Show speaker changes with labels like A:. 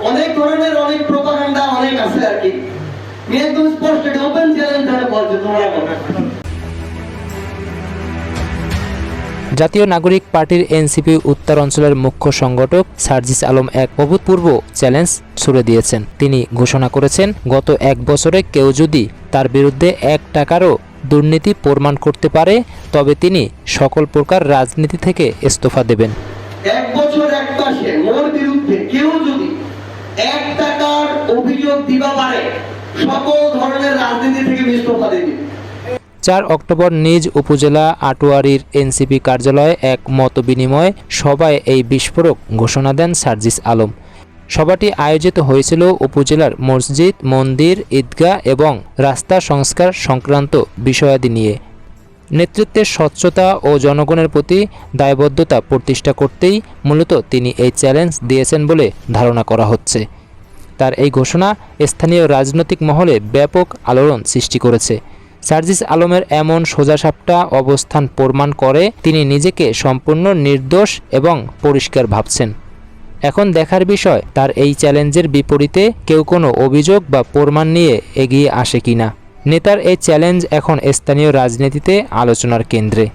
A: অনেক ধরনের অনেক প্রোপাগান্ডা অনেক আছে আর কি। একদম স্পষ্ট ওপেন চ্যালেঞ্জ ধরে বলছে তোমরা বলো।
B: জাতীয় নাগরিক পার্টির এনসিপি উত্তর অঞ্চলের মুখ্য সংগঠক সার্জিস আলম এক অভূতপূর্ব চ্যালেঞ্জ ছুড়ে দিয়েছেন। তিনি ঘোষণা করেছেন, গত 1 বছরে কেউ যদি তার বিরুদ্ধে 1 টাকারও দুর্নীতি প্রমাণ করতে পারে তবে তিনি সকল প্রকার রাজনীতি থেকে ইস্তফা দেবেন।
A: 1 বছর 1 মাসে মোর বিরুদ্ধে কেউ যদি 1 টাকার অভিযোগ দিবা পারে সকল ধরনের রাজনীতি থেকে ইস্তফা দেবে।
B: 4 অক্টোবর নিজ উপজেলা আটোয়ারীর এনসিপি কার্যালয়ে এক মতবিনিময় সভায় এই বিস্ফোরক ঘোষণা দেন সার্জিস আলম। সভাটি আয়োজিত হয়েছিল উপজেলার মসজিদ, মন্দির, ঈদগাহ এবং রাস্তা সংস্কার সংক্রান্ত বিষয়াদি নিয়ে। নেতৃত্বের স্বচ্ছতা ও জনগণের প্রতি দায়বদ্ধতা প্রতিষ্ঠা করতেই মূলত তিনি এই চ্যালেঞ্জ দিয়েছেন বলে ধারণা করা হচ্ছে। তার এই ঘোষণা স্থানীয় রাজনৈতিক মহলে ব্যাপক আলোড়ন সৃষ্টি করেছে। সার্জিস আলমের এমন সোজাসাপটা অবস্থান প্রমাণ করে তিনি নিজেকে সম্পূর্ণ নির্দোষ এবং পরিষ্কার ভাবছেন। এখন দেখার বিষয় তার এই চ্যালেঞ্জের বিপরীতে কেউ কোনো অভিযোগ বা প্রমাণ নিয়ে এগিয়ে আসে কিনা। নেতার এই চ্যালেঞ্জ এখন স্থানীয় রাজনীতিতে আলোচনার কেন্দ্রে।